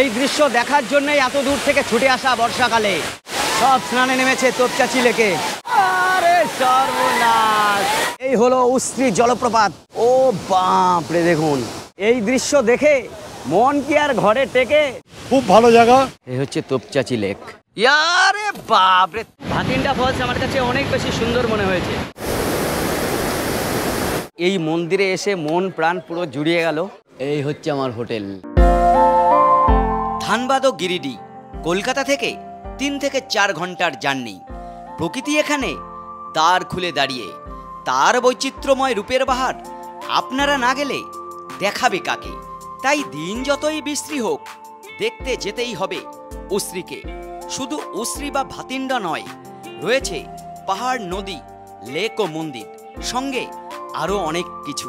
এই দৃশ্য দেখার জন্যই এত দূর থেকে ছুটে আসা বর্ষাকালে। সব স্নানে নেমেছে তোপচাঁচি লেকে। আরে সর্বনাশ! এই হলো উশ্রী জলপ্রপাত। ও বাপ রে, দেখুন এই দৃশ্য দেখে মন কি আর ঘরে টেকে? খুব ভালো জায়গা। এই হচ্ছে তোপচাঁচি লেক। ইয়ারে বাপ রে, ভাতিন্ডা ফলস আমার কাছে অনেক বেশি সুন্দর মনে হয়েছে। এই মন্দিরে এসে মন প্রাণ পুরো জুড়িয়ে গেল। এই হচ্ছে আমার হোটেল। ধানবাদ ও গিরিডি কলকাতা থেকে 3 থেকে 4 ঘন্টার জার্নি। প্রকৃতি এখানে দ্বার খুলে দাঁড়িয়ে, তার বৈচিত্র্যময় রূপের বাহার আপনারা না গেলে দেখাবে কাকে? তাই দিন যতই বিশ্রী হোক, দেখতে যেতেই হবে উশ্রীকে। শুধু উশ্রী বা ভাতিন্ডা নয়, রয়েছে পাহাড়, নদী, লেক ও মন্দির, সঙ্গে আরও অনেক কিছু।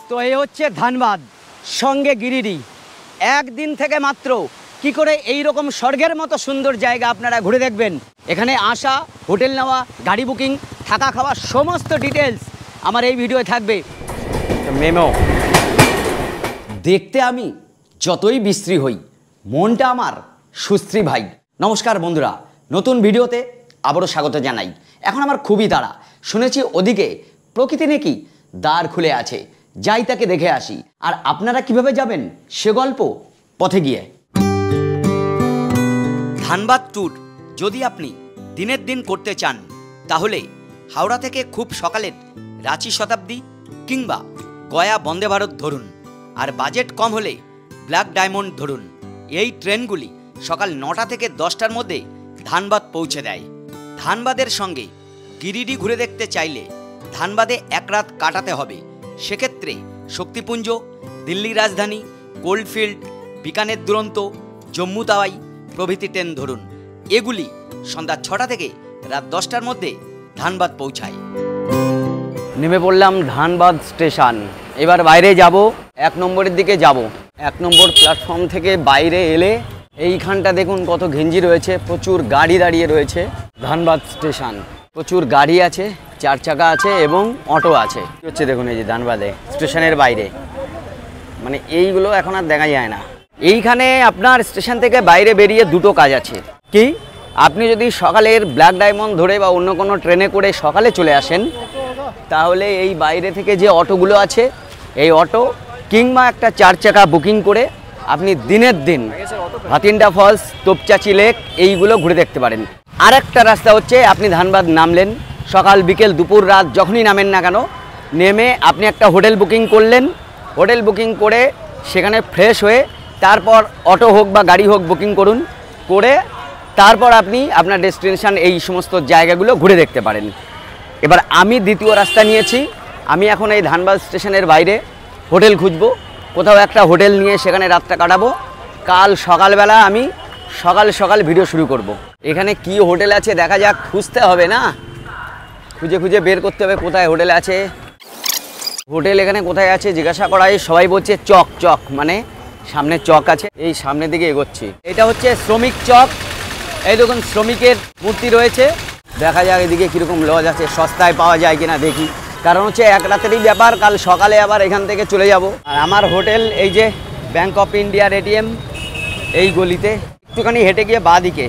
তো এই হচ্ছে ধানবাদ, সঙ্গে গিরিডি। একদিন থেকে মাত্র কি করে এই রকম স্বর্গের মতো সুন্দর জায়গা আপনারা ঘুরে দেখবেন? এখানে আসা, হোটেল নেওয়া, গাড়ি বুকিং, থাকা খাওয়া সমস্ত ডিটেলস আমার এই ভিডিওয়ে থাকবে। মেমো। দেখতে আমি যতই বিশ্রী হই, মনটা আমার সুশ্রী ভাই। নমস্কার বন্ধুরা, নতুন ভিডিওতে আবারও স্বাগত জানাই। এখন আমার খুবই তাড়া, শুনেছি ওদিকে প্রকৃতি নাকি দ্বার খুলে আছে, যাই তাকে দেখে আসি। আর আপনারা কিভাবে যাবেন সে গল্প পথে গিয়ে। ধানবাদ ট্যুর যদি আপনি দিনের দিন করতে চান, তাহলে হাওড়া থেকে খুব সকালের রাঁচি শতাব্দী কিংবা গয়া বন্দে ভারত ধরুন। আর বাজেট কম হলে ব্ল্যাক ডায়মন্ড ধরুন। এই ট্রেনগুলি সকাল 9টা থেকে 10টার মধ্যে ধানবাদ পৌঁছে দেয়। ধানবাদের সঙ্গে গিরিডি ঘুরে দেখতে চাইলে ধানবাদে এক রাত কাটাতে হবে। সেক্ষেত্রে শক্তিপুঞ্জ, দিল্লি রাজধানী, কোল্ডফিল্ড, বিকানের দুরন্ত, জম্মু তাওয়াই প্রভৃতি ট্রেন ধরুন। এগুলি সন্ধ্যা 6টা থেকে রাত 10টার মধ্যে ধানবাদ পৌঁছায়। নেমে পড়লাম ধানবাদ স্টেশন। এবার বাইরে যাব, 1 নম্বরের দিকে যাব। 1 নম্বর প্ল্যাটফর্ম থেকে বাইরে এলে এইখানটা দেখুন কত ঘেঞ্জি রয়েছে, প্রচুর গাড়ি দাঁড়িয়ে রয়েছে। ধানবাদ স্টেশন, প্রচুর গাড়ি আছে, 4 চাকা আছে এবং অটো আছে। হচ্ছে দেখুন এই যে ধানবাদে স্টেশনের বাইরে, মানে এইগুলো এখন আর দেখা যায় না। এইখানে আপনার স্টেশন থেকে বাইরে বেরিয়ে দুটো কাজ আছে। কি? আপনি যদি সকালের ব্ল্যাক ডায়মন্ড ধরে বা অন্য কোনো ট্রেনে করে সকালে চলে আসেন, তাহলে এই বাইরে থেকে যে অটোগুলো আছে, এই অটো কিংবা একটা 4 চাকা বুকিং করে আপনি দিনের দিন ভাতিন্ডা ফলস, তোপচাঁচি লেক এইগুলো ঘুরে দেখতে পারেন। আরেকটা রাস্তা হচ্ছে, আপনি ধানবাদ নামলেন, সকাল বিকেল দুপুর রাত যখনই নামেন না কেন, নেমে আপনি একটা হোটেল বুকিং করলেন। হোটেল বুকিং করে সেখানে ফ্রেশ হয়ে তারপর অটো হোক বা গাড়ি হোক বুকিং করুন, করে তারপর আপনি আপনার ডেস্টিনেশন এই সমস্ত জায়গাগুলো ঘুরে দেখতে পারেন। এবার আমি দ্বিতীয় রাস্তা নিয়েছি। আমি এখন এই ধানবাদ স্টেশনের বাইরে হোটেল খুঁজবো, কোথাও একটা হোটেল নিয়ে সেখানে রাতটা কাটাবো। কাল সকালবেলা আমি সকাল সকাল ভিডিও শুরু করব। এখানে কি হোটেল আছে দেখা যাক, খুঁজতে হবে না, খুঁজে খুঁজে বের করতে হবে কোথায় হোটেল আছে। হোটেল এখানে কোথায় আছে জিজ্ঞাসা করায় সবাই বলছে চক চক, মানে সামনে চক আছে। এই সামনের দিকে এগোচ্ছি। এটা হচ্ছে শ্রমিক চক। এই দেখুন শ্রমিকের মূর্তি রয়েছে। দেখা যাক এদিকে কীরকম লজ আছে, সস্তায় পাওয়া যায় কিনা দেখি। কারণ হচ্ছে এক রাতেরই ব্যাপার, কাল সকালে আবার এখান থেকে চলে যাব। আর আমার হোটেল এই যে ব্যাংক অফ ইন্ডিয়ার এটিএম, এই গলিতে একটুখানি হেঁটে গিয়ে বাঁদিকে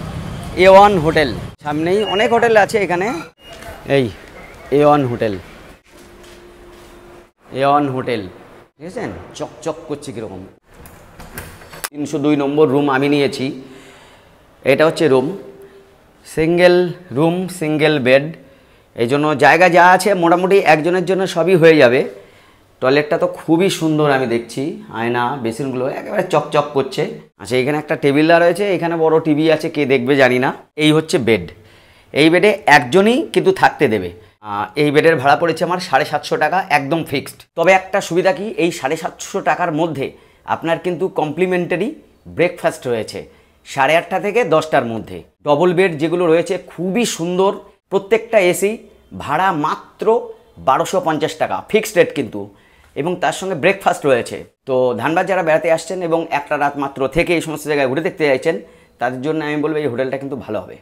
A1 হোটেল। সামনেই অনেক হোটেল আছে এখানে। এই A1 হোটেল, A1 হোটেল, বুঝেছেন? চকচক করছে কীরকম। 302 নম্বর রুম আমি নিয়েছি। এটা হচ্ছে room, single room, single bed. এই জন্য জায়গা যা আছে মোটামুটি একজনের জন্য সবই হয়ে যাবে। টয়লেটটা তো খুবই সুন্দর, আমি দেখছি আয়না, বেসিনগুলো একেবারে চকচক করছে। আচ্ছা, এখানে একটা টেবিল রয়েছে, এখানে বড় টিভি আছে, কে দেখবে জানি না। এই হচ্ছে বেড। এই বেডে একজনই কিন্তু থাকতে দেবে। এই বেডের ভাড়া পড়েছে আমার 750 টাকা, একদম ফিক্সড। তবে একটা সুবিধা কি, এই 750 টাকার মধ্যে আপনার কিন্তু কমপ্লিমেন্টারি ব্রেকফাস্ট রয়েছে 8:30 থেকে 10টার মধ্যে। ডবল বেড যেগুলো রয়েছে খুবই সুন্দর, প্রত্যেকটা এসি, ভাড়া মাত্র 1250 টাকা, ফিক্সড রেট কিন্তু, এবং তার সঙ্গে ব্রেকফাস্ট রয়েছে। তো ধানবাদ যারা বেড়াতে আসছেন এবং একটা রাত মাত্র থেকে এই সমস্ত জায়গায় ঘুরে দেখতে চাইছেন, তাদের জন্য আমি বলবো এই হোটেলটা কিন্তু ভালো হবে।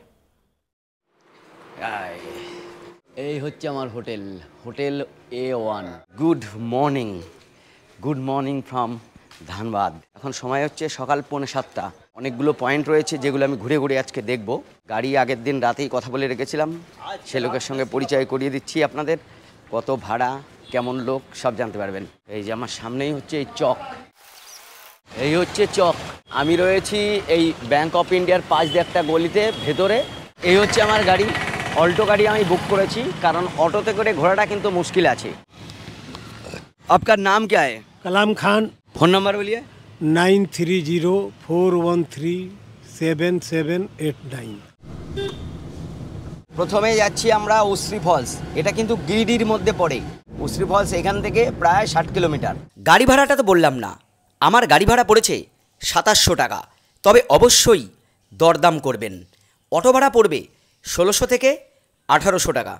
এই হচ্ছে আমার hotel, hotel A1। Good morning, good morning from Dhanbad. এখন সময় হচ্ছে সকাল 6:45। অনেকগুলো পয়েন্ট রয়েছে যেগুলো আমি ঘুরে ঘুরে আজকে দেখব। গাড়ি আগের দিন রাতেই কথা বলে রেখেছিলাম, সে লোকের সঙ্গে পরিচয় করিয়ে দিচ্ছি আপনাদের। কত ভাড়া, কেমন লোক, সব জানতে পারবেন। এই যে আমার সামনেই হচ্ছে এই চক, এই হচ্ছে চক। আমি রয়েছি এই ব্যাংক অফ ইন্ডিয়ার পাশ দিয়ে একটা গলিতে ভেতরে। এই হচ্ছে আমার গাড়ি, অল্টো গাড়ি আমি বুক করেছি, কারণ অটোতে করে ঘোরাটা কিন্তু মুশকিল আছে। आपका नाम क्या है? कलाम खान। फोन नंबर बोलिए। 9304137789। প্রথমে যাচ্ছি আমরা উশ্রী ফলস। এটা কিন্তু গিরিডির মধ্যে পড়ে। উশ্রী ফলস এখান থেকে প্রায় 60 কিলোমিটার। গাড়ি ভাড়াটা তো বললাম না, আমার গাড়ি ভাড়া পড়েছে 2700 টাকা। তবে অবশ্যই দরদাম করবেন। অটো ভাড়া পড়বে 1600 থেকে 1800 টাকা।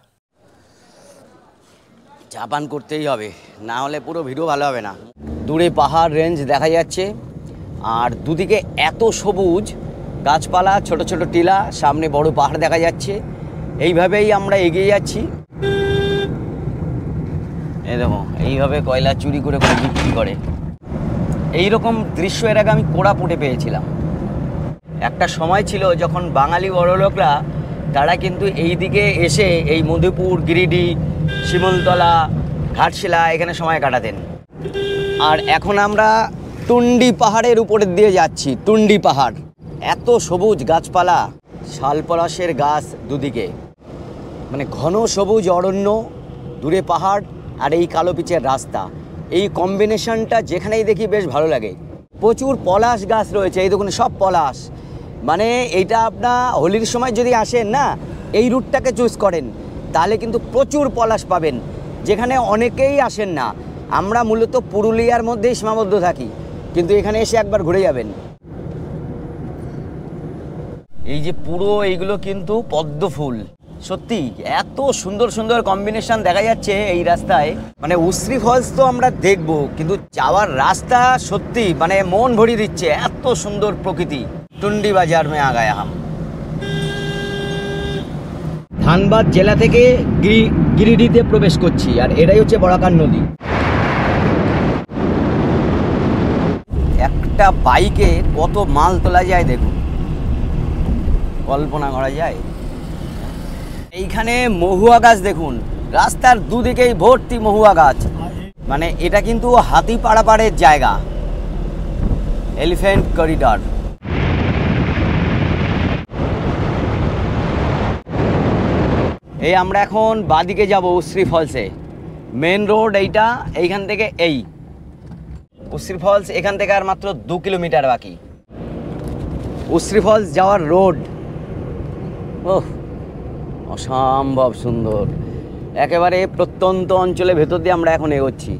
জাপান করতেই হবে, না হলে পুরো ভিডিও ভালো হবে না। দূরে পাহাড় রেঞ্জ দেখা যাচ্ছে, আর দুদিকে এত সবুজ গাছপালা, ছোট ছোট টিলা, সামনে বড় পাহাড় দেখা যাচ্ছে। এইভাবেই আমরা এগিয়ে যাচ্ছি। এই দেখো, এইভাবে কয়লা চুরি করে করে বিক্রি করে। এইরকম দৃশ্য এর আগে আমি কোড়াপুটে পেয়েছিলাম। একটা সময় ছিল যখন বাঙালি বড়লোকরা তারা কিন্তু এই দিকে এসে এই মধুপুর, গিরিডি, শিমুলতলা, ঘাটশিলা এখানে সময় কাটাতেন। আর এখন আমরা টুন্ডি পাহাড়ের উপরের দিয়ে যাচ্ছি। টুন্ডি পাহাড়, এত সবুজ গাছপালা, শালপলাশের গাছ দুদিকে, মানে ঘন সবুজ অরণ্য, দূরে পাহাড় আর এই কালো পিচের রাস্তা। এই কম্বিনেশনটা যেখানেই দেখি বেশ ভালো লাগে। প্রচুর পলাশ গাছ রয়েছে, এই দেখুন সব পলাশ। মানে এইটা আপনার হোলির সময় যদি আসেন না, এই রুটটাকে চুজ করেন, তাহলে কিন্তু প্রচুর পলাশ পাবেন, যেখানে অনেকেই আসেন না। আমরা মূলত পুরুলিয়ার মধ্যেই সীমাবদ্ধ থাকি, কিন্তু এখানে এসে একবার ঘুরে যাবেন। এই যে পুরো এইগুলো কিন্তু পদ্ম ফুল। সত্যি এত সুন্দর সুন্দর কম্বিনেশন দেখা যাচ্ছে এই রাস্তায়। মানে উশ্রী ফলস তো আমরা দেখব, কিন্তু যাওয়ার রাস্তা সত্যি মানে মন ভরিয়ে দিচ্ছে। এত সুন্দর প্রকৃতি। টুন্ডি বাজার মে আগায়া হাম। ধানবাদ জেলা থেকে গিরিডিতে প্রবেশ করছি, আর এটাই হচ্ছে বরাকার নদী। একটা বাইকে কত মাল তোলা যায় দেখুন, কল্পনা করা যায়। এইখানে মহুয়া গাছ দেখুন, রাস্তার দুদিকেই ভর্তি মহুয়া গাছ। মানে এটা কিন্তু হাতি পাড়াপাড়ের জায়গা, এলিফ্যান্ট করিডর। এই আমরা এখন বাদিকে যাব উশ্রী ফলসে। মেন রোড এইটা, এইখান থেকে এই উশ্রী ফলস এখান থেকে আর মাত্র 2 কিলোমিটার বাকি। উশ্রী ফলস যাওয়ার রোড ওহ অসম্ভব সুন্দর। একেবারে প্রত্যন্ত অঞ্চলের ভেতর দিয়ে আমরা এখন এগোচ্ছি।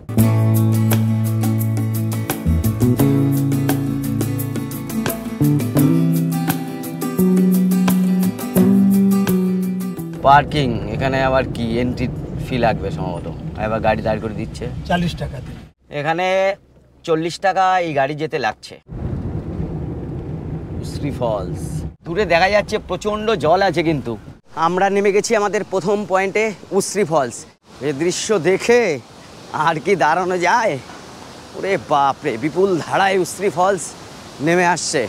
পার্কিং এখানে আবার কি এন্ট্রি ফি লাগবে সম্ভবত, এবার গাড়ি দাঁড় করে দিচ্ছে 40 টাকা। এখানে 40 টাকা এই গাড়ি যেতে লাগছে। উশ্রী ফলস দূরে দেখা যাচ্ছে, প্রচণ্ড জল আছে। কিন্তু আমরা নেমে গেছি আমাদের প্রথম পয়েন্টে, উশ্রী ফলস। এই দৃশ্য দেখে আর কি দাঁড়ানো যায়? ওরে বাপরে, বিপুল ধারায় উশ্রী ফলস নেমে আসছে।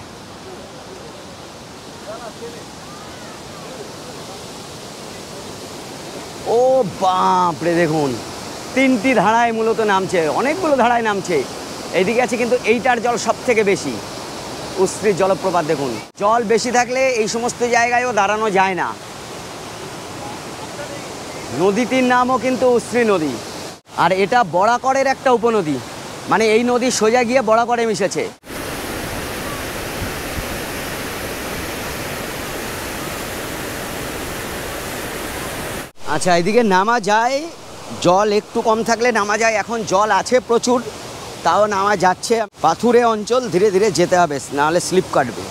ও বাপরে, দেখুন 3টি ধারায় মূলত নামছে, অনেকগুলো ধারায় নামছে। এইদিকে আছে কিন্তু এইটার জল সব থেকে বেশি। উশ্রী জলপ্রপাত দেখুন, জল বেশি থাকলে এই সমস্ত জায়গায়ও দাঁড়ানো যায় না। নদীটির নামও কিন্তু উশ্রী নদী, আর এটা বরাকরের একটা উপনদী। মানে এই নদী সোজা গিয়ে বরাকরে মিশেছে। আচ্ছা, এদিকে নামা যায়, জল একটু কম থাকলে নামা যায়। এখন জল আছে প্রচুর, তাও নামা যাচ্ছে। পাথুরে অঞ্চল, ধীরে ধীরে যেতে হবে, নাহলে স্লিপ কাটবে।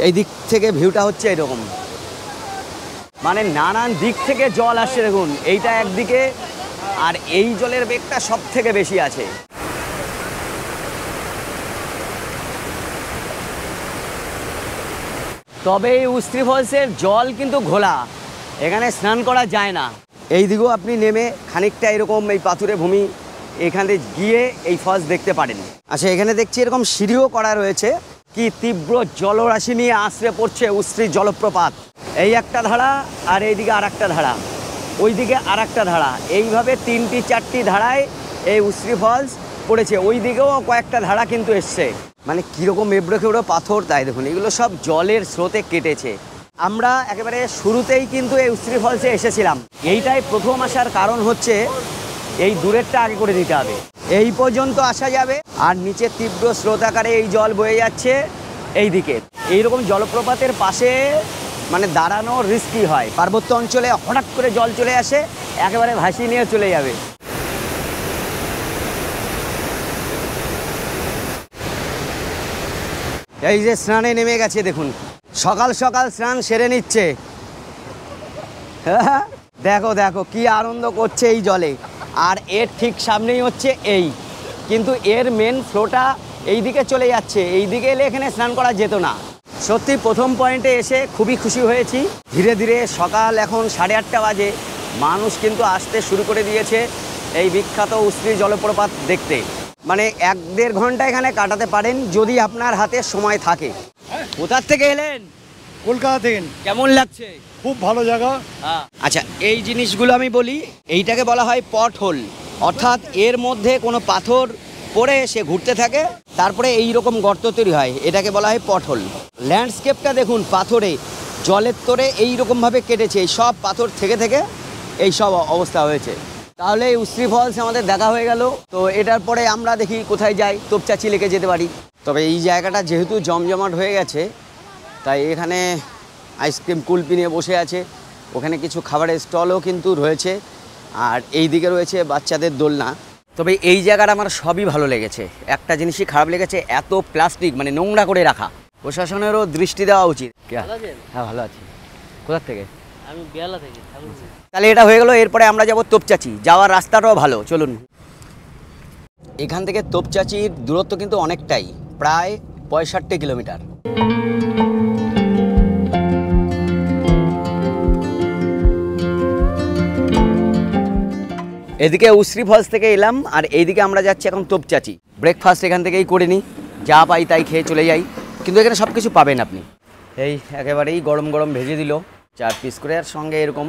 এই দিক থেকে ভিউটা হচ্ছে এরকম, মানে নানান দিক থেকে জল আসছে দেখুন। এইটা একদিকে, আর এই জলের বেগটা সব থেকে বেশি আছে। তবে এই উশ্রী ফলসের জল কিন্তু ঘোলা, এখানে স্নান করা যায় না। এই দিকেও আপনি নেমে খানিকটা এরকম এই পাথুরে ভূমি, এখানে গিয়ে এই ফলস দেখতে পারেন। আচ্ছা, এখানে দেখছি এরকম সিঁড়িও করা রয়েছে। কি তীব্র জলরাশি নিয়ে আশ্রে পড়ছে উশ্রী জলপ্রপাত। এই একটা ধারা, আর এইদিকে আর একটা ধারা, ওইদিকে আর একটা ধারা, এইভাবে 3-4টি ধারায় এই উশ্রী ফলস পড়েছে। ওই দিকেও কয়েকটা ধারা কিন্তু এসছে। মানে কীরকম এবড়ো খেবড়ো পাথর, তাই দেখুন এগুলো সব জলের স্রোতে কেটেছে। আমরা একেবারে শুরুতেই কিন্তু এই উশ্রী ফলসে এসেছিলাম। এইটাই প্রথম আসার কারণ হচ্ছে এই দূরেরটা আগে করে দিতে হবে, এই পর্যন্ত আসা যাবে। আর নিচে তীব্র স্রোত আকারে এই জল বয়ে যাচ্ছে এই দিকে। এইরকম জলপ্রপাতের পাশে মানে দাঁড়ানো রিস্কি হয়। পার্বত্য অঞ্চলে হঠাৎ করে জল চলে আসে, একেবারে ভাসিয়ে নিয়ে চলে যাবে। এই যে স্নানে নেমে গেছে দেখুন, সকাল সকাল স্নান সেরে নিচ্ছে। দেখো দেখো কি আনন্দ করছে এই জলে। আর এর ঠিক সামনেই হচ্ছে এই, কিন্তু এর মেন ফ্লোটা এই দিকে চলে যাচ্ছে। এই দিকে এলে এখানে স্নান করা যেত না। সত্যি প্রথম পয়েন্টে এসে খুবই খুশি হয়েছি। ধীরে ধীরে সকাল এখন 8:30 বাজে, মানুষ কিন্তু আসতে শুরু করে দিয়েছে এই বিখ্যাত উশ্রী জলপ্রপাত দেখতে। মানে 1-1.5 ঘন্টা এখানে কাটাতে পারেন যদি আপনার হাতে সময় থাকে। কোথার থেকে এলেন? কলকাতা থেকে। কেমন লাগছে? খুব ভালো জায়গা। আচ্ছা, এই জিনিসগুলো আমি বলি, এইটাকে বলা হয় পট হোল। অর্থাৎ এর মধ্যে কোনো পাথর পড়ে সে ঘুরতে থাকে, তারপরে এই রকম গর্ত তৈরি হয়, এটাকে বলা হয় পট হোল। ল্যান্ডস্কেপটা দেখুন, পাথরে জলের তোরে এইরকমভাবে কেটেছে। এই সব পাথর থেকে থেকে এই সব অবস্থা হয়েছে। তাহলে এই উশ্রী ফলস আমাদের দেখা হয়ে গেল। তো এটার পরে আমরা দেখি কোথায় যাই, তোপচাচি লেকে যেতে পারি। তবে এই জায়গাটা যেহেতু জমজমাট হয়ে গেছে, তাই এখানে আইসক্রিম কুলপি নিয়ে বসে আছে। ওখানে কিছু খাবারের স্টলও কিন্তু রয়েছে, আর এই দিকে রয়েছে বাচ্চাদের দোলনা। তবে এই জায়গাটা আমার সবই ভালো লেগেছে। একটা জিনিসই খারাপ লেগেছে, এত প্লাস্টিক মানে নোংরা করে রাখা। প্রশাসনেরও দৃষ্টি দেওয়া উচিত। হ্যাঁ, ভালো আছি। কোথা থেকে? আমি বেলা থেকে। তাহলে এটা হয়ে গেল। এরপরে আমরা যাব তোপচাচি। যাওয়ার রাস্তাটাও ভালো, চলুন। এখান থেকে তোপচাচির দূরত্ব কিন্তু অনেকটাই, প্রায় 65 কিলোমিটার। এদিকে উশ্রী ফলস থেকে এলাম, আর এইদিকে আমরা যাচ্ছি এখন তোপচাচি। ব্রেকফাস্ট এখান থেকেই করে নিই, যা পাই তাই খেয়ে চলে যাই। কিন্তু এখানে সব কিছু পাবেন আপনি। এই একেবারেই গরম গরম ভেজে দিল 4 পিস করে, আর সঙ্গে এরকম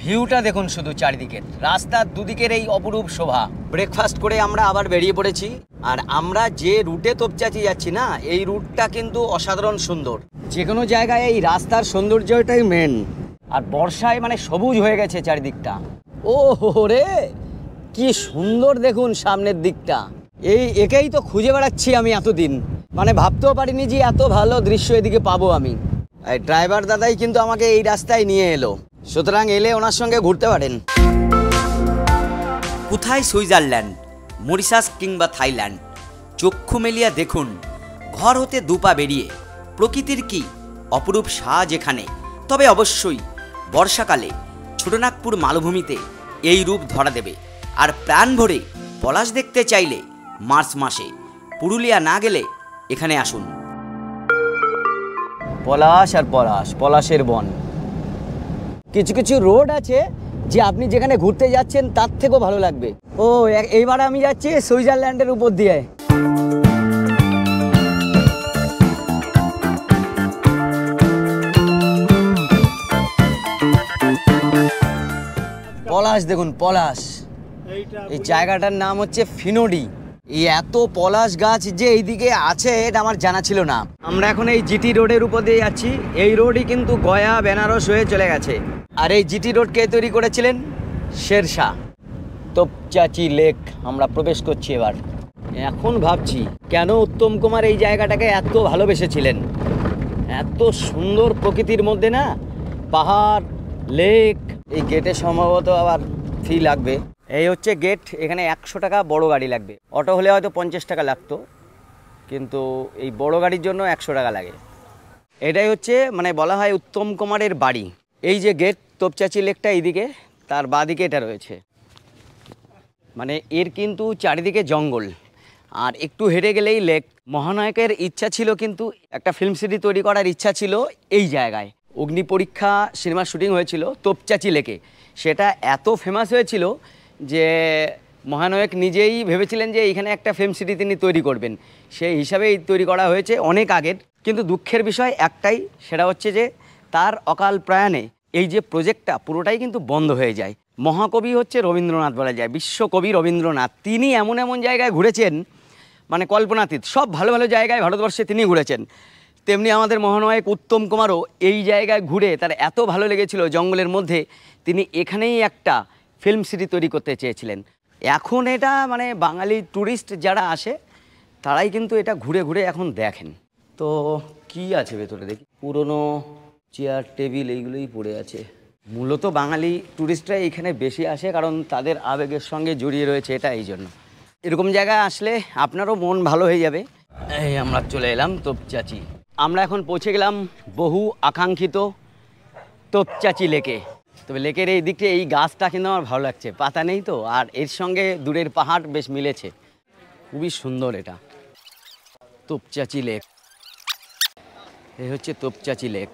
ভিউটা দেখুন শুধু চারিদিকের, রাস্তার দুদিকের এই অপরূপ শোভা। ব্রেকফাস্ট করে আমরা আবার বেরিয়ে পড়েছি। আর আমরা যে রুটে তোপচাচি যাচ্ছি না, এই রুটটা কিন্তু অসাধারণ সুন্দর। যে কোনো জায়গায় এই রাস্তার সৌন্দর্যটাই মেন। আর বর্ষায় মানে সবুজ হয়ে গেছে চারিদিকটা। ও হো রে, কি সুন্দর দেখুন সামনের দিকটা। একেই তো খুঁজে বেড়াচ্ছি আমি এতদিন। মানে ভাবতেও পারিনি যে এত ভালো দৃশ্য এদিকে পাবো আমি। ড্রাইভার দাদাই কিন্তু আমাকে এই রাস্তায় নিয়ে এলো, সুতরাং এলে ওনার সঙ্গে ঘুরতে পারেন। কোথায় সুইজারল্যান্ড, মরিশাস কিংবা থাইল্যান্ড, চক্ষু মেলিয়া দেখুন ঘর হতে দুপা বেরিয়ে প্রকৃতির কি অপরূপ সাজ এখানে। তবে অবশ্যই বর্ষাকালে ছোটনাগপুর মালভূমিতে এই রূপ ধরা দেবে। আর প্রাণ ভরে পলাশ দেখতে চাইলে মার্চ মাসে পুরুলিয়া না গেলে এখানে আসুন। পলাশ আর পলাশ, পলাশের বন। কিছু কিছু রোড আছে যে আপনি যেখানে ঘুরতে যাচ্ছেন তার থেকেও ভালো লাগবে। ও এইবার আমি যাচ্ছি সুইজারল্যান্ডের উপর দিয়ে। পলাশ দেখুন, পলাশ। এই জায়গাটার নাম হচ্ছে ফিনোডি। এই এত পলাশ গাছ যে এইদিকে আছে এটা আমার জানা ছিল না। আমরা এখন এই জিটি রোডের উপর দিয়ে যাচ্ছি। এই রোডই কিন্তু গয়া বেনারস হয়ে চলে গেছে। আর এই জিটি রোড কে তৈরি করেছিলেন? শেরশাহ। তোপচাচি লেক আমরা প্রবেশ করছি এবার। এখন ভাবছি কেন উত্তম কুমার এই জায়গাটাকে এত ভালোবেসেছিলেন। এত সুন্দর প্রকৃতির মধ্যে না, পাহাড়, লেক। এই গেটে সম্ভবত আবার ফি লাগবে। এই হচ্ছে গেট। এখানে 100 টাকা বড় গাড়ি লাগবে। অটো হলে হয়তো 50 টাকা লাগতো, কিন্তু এই বড় গাড়ির জন্য 100 টাকা লাগে। এটাই হচ্ছে মানে বলা হয় উত্তম কুমারের বাড়ি। এই যে গেট, তোপচাচি লেকটা এইদিকে, তার বাঁদিকে এটা রয়েছে। মানে এর কিন্তু চারিদিকে জঙ্গল, আর একটু হেঁটে গেলেই লেক। মহানায়কের ইচ্ছা ছিল কিন্তু একটা ফিল্ম সিটি তৈরি করার ইচ্ছা ছিল এই জায়গায়। অগ্নি পরীক্ষা সিনেমার শুটিং হয়েছিল তোপচাচি লেকে। সেটা এত ফেমাস হয়েছিল যে মহানায়ক নিজেই ভেবেছিলেন যে এইখানে একটা ফিল্ম সিটি তিনি তৈরি করবেন, সেই হিসাবেই তৈরি করা হয়েছে অনেক আগের। কিন্তু দুঃখের বিষয় একটাই, সেটা হচ্ছে যে তার অকাল প্রয়াণে এই যে প্রজেক্টটা পুরোটাই কিন্তু বন্ধ হয়ে যায়। মহাকবি হচ্ছে রবীন্দ্রনাথ বলা যায়, বিশ্বকবি রবীন্দ্রনাথ। তিনি এমন এমন জায়গায় ঘুরেছেন মানে কল্পনাতীত, সব ভালো ভালো জায়গায় ভারতবর্ষে তিনি ঘুরেছেন। তেমনি আমাদের মহানায়ক উত্তম কুমারও এই জায়গায় ঘুরে তার এত ভালো লেগেছিল জঙ্গলের মধ্যে, তিনি এখানেই একটা ফিল্ম সিটি তৈরি করতে চেয়েছিলেন। এখন এটা মানে বাঙালি ট্যুরিস্ট যারা আসে তারাই কিন্তু এটা ঘুরে ঘুরে এখন দেখেন। তো কি আছে ভেতরে দেখি, পুরনো চেয়ার টেবিল এইগুলোই পড়ে আছে। মূলত বাঙালি ট্যুরিস্টরা এখানে বেশি আসে কারণ তাদের আবেগের সঙ্গে জড়িয়ে রয়েছে, এটা এই জন্য। এরকম জায়গায় আসলে আপনারও মন ভালো হয়ে যাবে। এই আমরা চলে এলাম তোপচাচি। আমরা এখন পৌঁছে গেলাম বহু আকাঙ্ক্ষিত তোপচাচি লেকে। তবে লেকের এই দিকটা এই গাছটা কিন্তু আমার ভালো লাগছে, পাতা নেই তো, আর এর সঙ্গে দূরের পাহাড় বেশ মিলেছে, খুবই সুন্দর। এটা তোপচাচি লেক, এই হচ্ছে তোপচাচি লেক।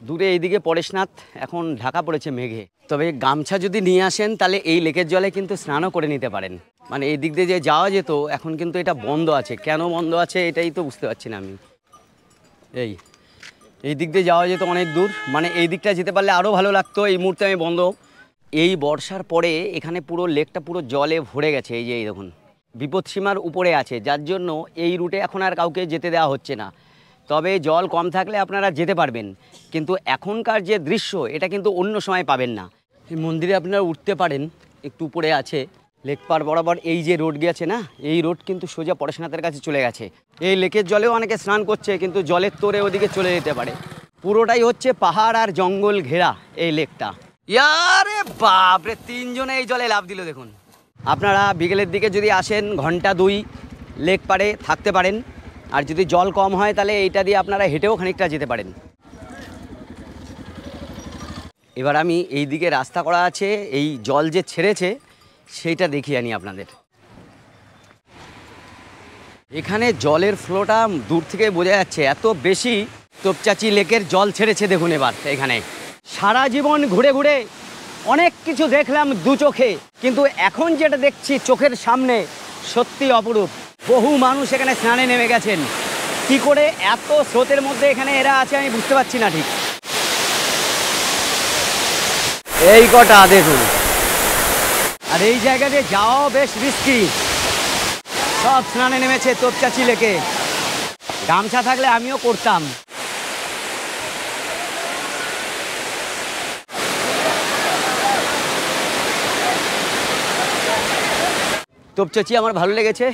দূরে এইদিকে পরেশনাথ, এখন ঢাকা পড়েছে মেঘে। তবে গামছা যদি নিয়ে আসেন তাহলে এই লেকের জলে কিন্তু স্নানও করে নিতে পারেন। মানে এই দিক দিয়ে যে যাওয়া যেত, এখন কিন্তু এটা বন্ধ আছে। কেন বন্ধ আছে এটাই তো বুঝতে পারছি না আমি। এই দিক দিয়ে যাওয়া যেত অনেক দূর, মানে এই দিকটা যেতে পারলে আরও ভালো লাগতো। এই মুহূর্তে আমি বন্ধ। এই বর্ষার পরে এখানে পুরো লেকটা পুরো জলে ভরে গেছে। এই যে এই দেখুন, বিপদসীমার উপরে আছে, যার জন্য এই রুটে এখন আর কাউকে যেতে দেওয়া হচ্ছে না। তবে জল কম থাকলে আপনারা যেতে পারবেন, কিন্তু এখনকার যে দৃশ্য এটা কিন্তু অন্য সময় পাবেন না। এই মন্দিরে আপনারা উঠতে পারেন, একটু উপরে আছে। লেক পার বরাবর এই যে রোড গেছে না, এই রোড কিন্তু সোজা পরেশনাথের কাছে চলে গেছে। এই লেকের জলেও অনেকে স্নান করছে, কিন্তু জলের তোরে ওদিকে চলে যেতে পারে। পুরোটাই হচ্ছে পাহাড় আর জঙ্গল ঘেরা এই লেকটা। ইয়ারে বাপরে, তিনজনে এই জলে লাফ দিল দেখুন। আপনারা বিকেলের দিকে যদি আসেন, ঘন্টা 2 লেক পাড়ে থাকতে পারেন। আর যদি জল কম হয় তাহলে এইটা দিয়ে আপনারা হেঁটেও খানিকটা যেতে পারেন। এবার আমি এই দিকে রাস্তা করা আছে, এই জল যে ছেড়েছে সেইটা দেখিয়ে আনি আপনাদের। এখানে জলের ফ্লোটা দূর থেকে বোঝা যাচ্ছে, এত বেশি তোপচাচি লেকের জল ছেড়েছে দেখুন। এবার এখানে সারা জীবন ঘুরে ঘুরে অনেক কিছু দেখলাম দু চোখে, কিন্তু এখন যেটা দেখছি চোখের সামনে সত্যি অপরূপ। বহু মানুষ এখানে স্নানে নেমে গেছেন। কি করে এত স্রোতের মধ্যে এখানে এরা আছে আমি বুঝতে পারছি না ঠিক। এই কটা দেখুন, আর এই জায়গাতে যাওয়াও বেশ রিস্কি। সব স্নানে নেমেছে তোপচাচি লেকে। গামছা থাকলে আমিও করতাম। তোপচাচি আমার ভালো লেগেছে।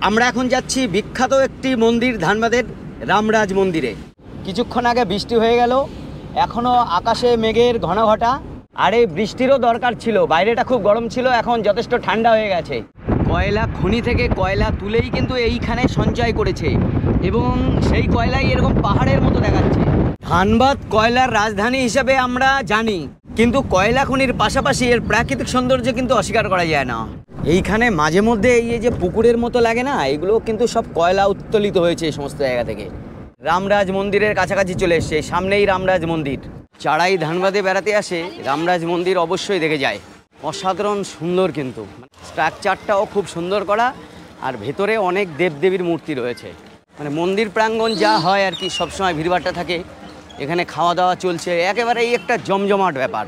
আমরা এখন যাচ্ছি বিখ্যাত একটি মন্দির, ধানবাদের রামরাজ মন্দিরে। কিছুক্ষণ আগে বৃষ্টি হয়ে গেল, এখনও আকাশে মেঘের ঘনঘটা। আর এই বৃষ্টিরও দরকার ছিল, বাইরেটা খুব গরম ছিল, এখন যথেষ্ট ঠান্ডা হয়ে গেছে। কয়লা খনি থেকে কয়লা তুলেই কিন্তু এইখানে সঞ্চয় করেছে, এবং সেই কয়লাই এরকম পাহাড়ের মতো দেখাচ্ছে। ধানবাদ কয়লার রাজধানী হিসেবে আমরা জানি, কিন্তু কয়লা খনির পাশাপাশি এর প্রাকৃতিক সৌন্দর্য কিন্তু অস্বীকার করা যায় না। এইখানে মাঝে মধ্যে এই যে পুকুরের মতো লাগে না, এগুলো কিন্তু সব কয়লা উত্তোলিত হয়েছে এই সমস্ত জায়গা থেকে। রামরাজ মন্দিরের কাছাকাছি চলে এসছে, সামনেই রামরাজ মন্দির। যারাই ধানবাদে বেড়াতে আসে রামরাজ মন্দির অবশ্যই দেখে যায়। অসাধারণ সুন্দর, কিন্তু স্ট্রাকচারটাও খুব সুন্দর করা, আর ভেতরে অনেক দেবদেবীর মূর্তি রয়েছে। মানে মন্দির প্রাঙ্গণ যা হয় আর কি, সবসময় ভিড়ভাট্টা থাকে। এখানে খাওয়া দাওয়া চলছে, একেবারেই একটা জমজমাট ব্যাপার।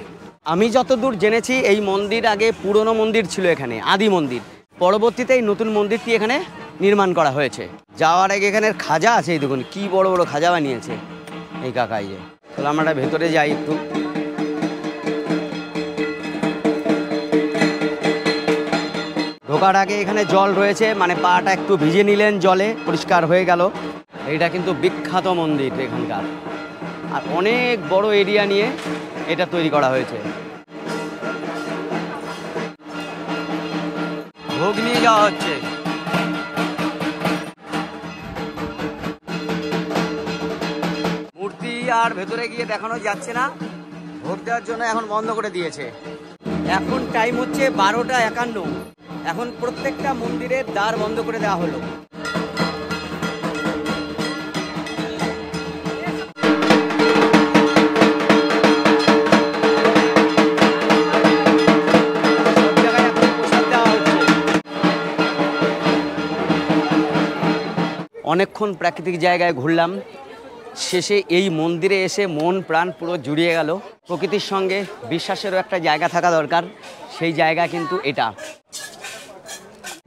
আমি যতদূর জেনেছি এই মন্দির আগে পুরনো মন্দির ছিল এখানে, আদি মন্দির। পরবর্তীতে এই নতুন মন্দিরটি এখানে নির্মাণ করা হয়েছে। যাওয়ার আগে এখানের খাজা আছে, এই দেখুন কি বড় বড় খাজা বানিয়েছে এই কাকাই। যে তাহলে আমরা ভেতরে যাই একটু। ঢোকার আগে এখানে জল রয়েছে, মানে পাটা একটু ভিজে নিলেন জলে, পরিষ্কার হয়ে গেল। এইটা কিন্তু বিখ্যাত মন্দির এখানকার, আর অনেক বড় এরিয়া নিয়ে এটা তৈরি করা হয়েছে। ভোগ নিয়ে যাওয়া হচ্ছে। মূর্তি আর ভেতরে গিয়ে দেখানো যাচ্ছে না, ভোগ দেওয়ার জন্য এখন বন্ধ করে দিয়েছে। এখন টাইম হচ্ছে 12টা 51। এখন প্রত্যেকটা মন্দিরের দ্বার বন্ধ করে দেওয়া হলো। অনেকক্ষণ প্রাকৃতিক জায়গায় ঘুরলাম, শেষে এই মন্দিরে এসে মন প্রাণ পুরো জুড়িয়ে গেল। প্রকৃতির সঙ্গে বিশ্বাসেরও একটা জায়গা থাকা দরকার, সেই জায়গা কিন্তু এটা।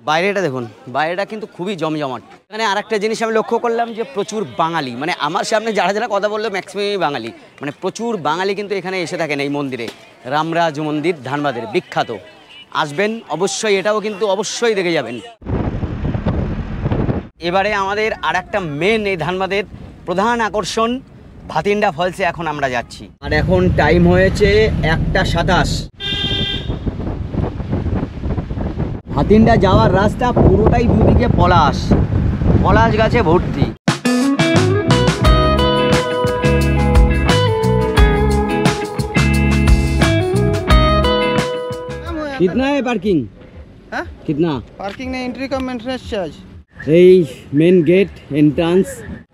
বাইরেটা দেখুন, বাইরেটা কিন্তু খুবই জমজমাট। এখানে আর একটা জিনিস আমি লক্ষ্য করলাম যে প্রচুর বাঙালি, মানে আমার সামনে যারা যারা কথা বললো ম্যাক্সিমামই বাঙালি, মানে প্রচুর বাঙালি কিন্তু এখানে এসে থাকেন এই মন্দিরে। রামরাজ মন্দির ধানবাদের বিখ্যাত, আসবেন অবশ্যই, এটাও কিন্তু অবশ্যই দেখে যাবেন। এবারে আমাদের আর একটা মেন এই ধানবাদের প্রধান আকর্ষণ ভাতিন্ডা ফলসে এখন আমরা যাচ্ছি। আর এখন টাইম হয়েছে 1:27। ভাতিন্ডা যাওয়ার রাস্তা পুরোটাই দুদিকে পলাশ, পলাশ গাছে ভর্তি। कितना है पार्किंग? हाँ? कितना? पार्किंग नहीं, एंट्री का मेंटेनेंस चार्ज। এই main gate entrance.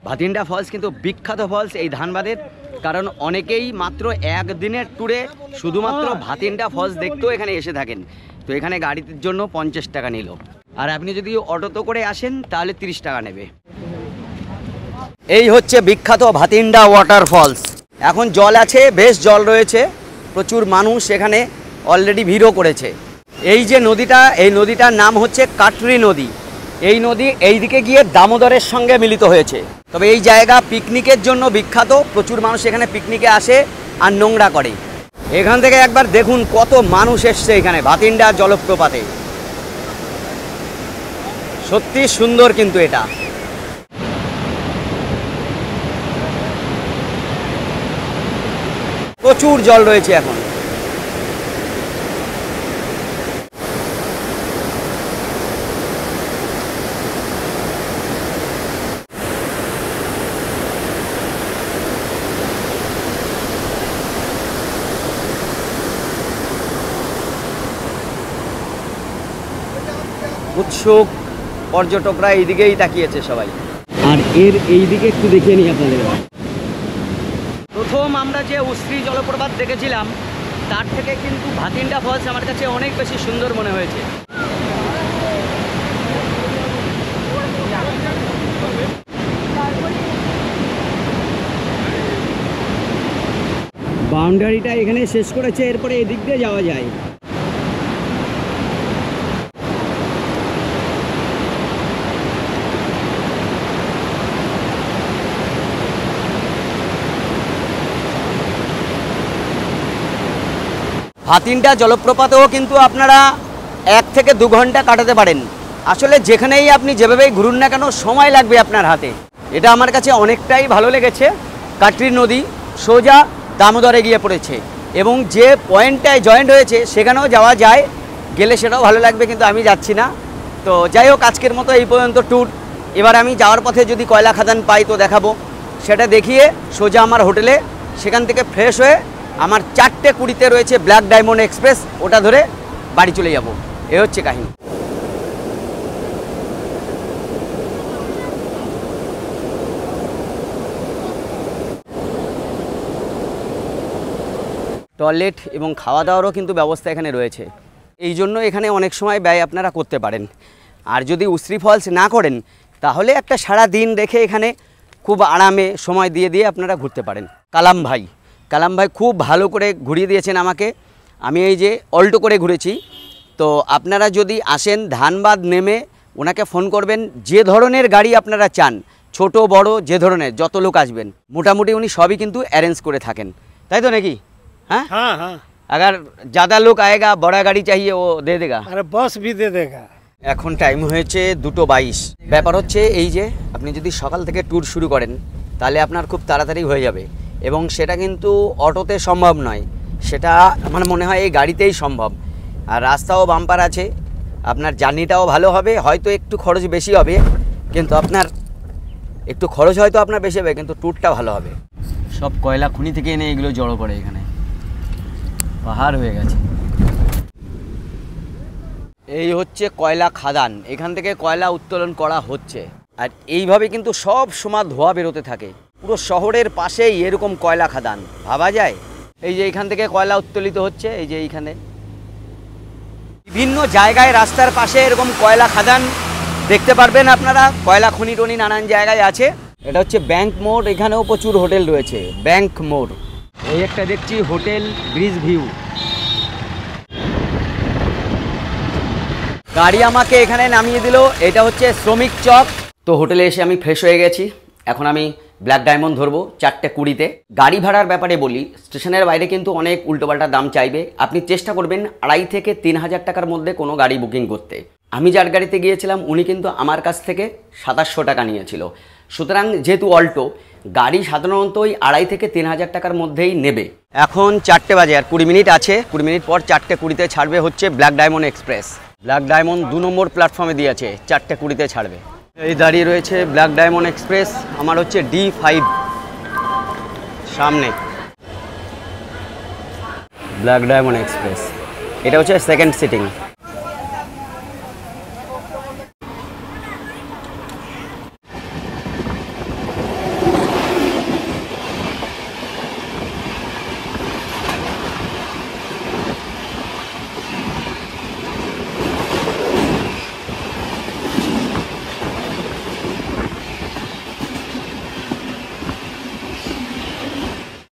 Bathinda false কিন্তু বিখ্যাত ফলস এই ধানবাদের, কারণ অনেকেই মাত্র একদিনের ট্যুরে শুধুমাত্র ভাতিন্ডা ফলস দেখতেও এখানে এসে থাকেন। তো এখানে গাড়ির জন্য 50 টাকা নিল, আর আপনি যদি অটোতে করে আসেন তাহলে 30 টাকা নেবে। এই হচ্ছে বিখ্যাত ভাতিন্ডা ওয়াটার ফলস। এখন জল আছে, বেশ জল রয়েছে, প্রচুর মানুষ এখানে অলরেডি ভিড়ও করেছে। এই যে নদীটা, এই নদীটার নাম হচ্ছে কাটরি নদী। এই নদী এই দিকে গিয়ে দামোদরের সঙ্গে মিলিত হয়েছে। তবে এই জায়গা পিকনিকের জন্য বিখ্যাত, প্রচুর মানুষ এখানে পিকনিকে আসে আর নোংরা করে। এখান থেকে একবার দেখুন কত মানুষ এসছে এখানে ভাতিন্ডা জলপ্রপাতে, সত্যি সুন্দর কিন্তু এটা। প্রচুর জল রয়েছে এখন। উৎসুক পর্যটকরা এইদিকেই তাকিয়েছে সবাই। আর এর এইদিকে একটু দেখিয়ে নিই আপনাদের। প্রথম আমরা যে উশ্রী জলপ্রপাত দেখেছিলাম তার থেকে কিন্তু ভাতিন্ডা ফলস আমার কাছে অনেক বেশি সুন্দর মনে হয়েছে। বাউন্ডারিটা এখানে শেষ করেছে, এরপরে এদিক দিয়ে যাওয়া যায়। ভাতিন্ডা জলপ্রপাতেও কিন্তু আপনারা 1 থেকে 2 ঘন্টা কাটাতে পারেন। আসলে যেখানেই আপনি যেভাবেই ঘুরুন না কেন সময় লাগবে আপনার হাতে। এটা আমার কাছে অনেকটাই ভালো লেগেছে। কাটরি নদী সোজা দামোদরে গিয়ে পড়েছে এবং যে পয়েন্টটায় জয়েন্ট হয়েছে সেখানেও যাওয়া যায়, গেলে সেটাও ভালো লাগবে, কিন্তু আমি যাচ্ছি না। তো যাই হোক, আজকের মতো এই পর্যন্ত ট্যুর। এবার আমি যাওয়ার পথে যদি কয়লা খাদান পাই তো দেখাবো, সেটা দেখিয়ে সোজা আমার হোটেলে, সেখান থেকে ফ্রেশ হয়ে আমার 4:20 রয়েছে ব্ল্যাক ডায়মন্ড এক্সপ্রেস, ওটা ধরে বাড়ি চলে যাব। এ হচ্ছে কাহিনী। টয়লেট এবং খাওয়া দাওয়ারও কিন্তু ব্যবস্থা এখানে রয়েছে। এই জন্য এখানে অনেক সময় ব্যয় আপনারা করতে পারেন। আর যদি উশ্রী ফলস না করেন তাহলে একটা সারা দিন রেখে এখানে খুব আরামে সময় দিয়ে দিয়ে আপনারা ঘুরতে পারেন। কালাম ভাই খুব ভালো করে ঘুরিয়ে দিয়েছেন আমাকে। আমি এই যে অল্টো করে ঘুরেছি। তো আপনারা যদি আসেন ধানবাদ নেমে ওনাকে ফোন করবেন, যে ধরনের গাড়ি আপনারা চান, ছোট বড় যে ধরনের, যত লোক আসবেন মোটামুটি উনি সবই কিন্তু অ্যারেঞ্জ করে থাকেন, তাই তো নাকি? हाँ हाँ हाँ। अगर ज़्यादा लोग आएगा बड़ा गाड़ी चाहिए वो दे देगा। अरे बस भी दे देगा। এখন টাইম হয়েছে 2:22। ব্যাপার হচ্ছে এই যে আপনি যদি সকাল থেকে ট্যুর শুরু করেন তাহলে আপনার খুব তাড়াতাড়ি হয়ে যাবে, এবং সেটা কিন্তু অটোতে সম্ভব নয়, সেটা আমার মনে হয় এই গাড়িতেই সম্ভব। আর রাস্তাও বাম্পার আছে, আপনার জার্নিটাও ভালো হবে। হয়তো একটু খরচ বেশি হবে, কিন্তু আপনার একটু খরচ হয়তো আপনার বেশি হবে, কিন্তু ট্যুরটা ভালো হবে। সব কয়লা খনি থেকে এনে এগুলো জড়ো করে এখানে, পাহাড় হয়ে গেছে। এই হচ্ছে কয়লা খাদান, এখান থেকে কয়লা উত্তোলন করা হচ্ছে। আর এইভাবে কিন্তু সব সময় ধোঁয়া বেরোতে থাকে। পুরো শহরের পাশেই এরকম কয়লা খাদান, ভাবা যায়? এই যে এখান থেকে কয়লা উত্তোলিত হচ্ছে, এই যে এইখানে বিভিন্ন জায়গায় রাস্তার পাশে এরকম কয়লা খাদান দেখতে পারবেন আপনারা কয়লা খনি টনি নানান জায়গায় আছে। এটা হচ্ছে ব্যাংক মোড়, এখানেও প্রচুর হোটেল রয়েছে। ব্যাংক মোড়, এই একটা দেখছি হোটেল ব্রিজ ভিউ। গাড়ি আমাকে এখানে নামিয়ে দিল, এটা হচ্ছে শ্রমিক চক। তো হোটেলে এসে আমি ফ্রেশ হয়ে গেছি, এখন আমি ব্ল্যাক ডায়মন্ড ধরবো 4:20-তে। গাড়ি ভাড়ার ব্যাপারে বলি, স্টেশনের বাইরে কিন্তু অনেক উল্টোপাল্টা দাম চাইবে। আপনি চেষ্টা করবেন 2.5 থেকে 3,000 টাকার মধ্যে কোনো গাড়ি বুকিং করতে। আমি যার গাড়িতে গিয়েছিলাম উনি কিন্তু আমার কাছ থেকে 2700 টাকা নিয়েছিল। সুতরাং যেহেতু অল্টো গাড়ি সাধারণতই 2.5 থেকে 3,000 টাকার মধ্যেই নেবে। এখন 4টে বাজে আর 20 মিনিট আছে, 20 মিনিট পর 4:20-তে ছাড়বে হচ্ছে black diamond express. Black diamond 2 নম্বর প্ল্যাটফর্মে দিয়েছে, 4:20-তে ছাড়বে। এই দাঁড়িয়ে রয়েছে ব্ল্যাক ডায়মন্ড এক্সপ্রেস, আমার হচ্ছে D5 সামনে। ব্ল্যাক ডায়মন্ড এক্সপ্রেস, এটা হচ্ছে সেকেন্ড সিটিং।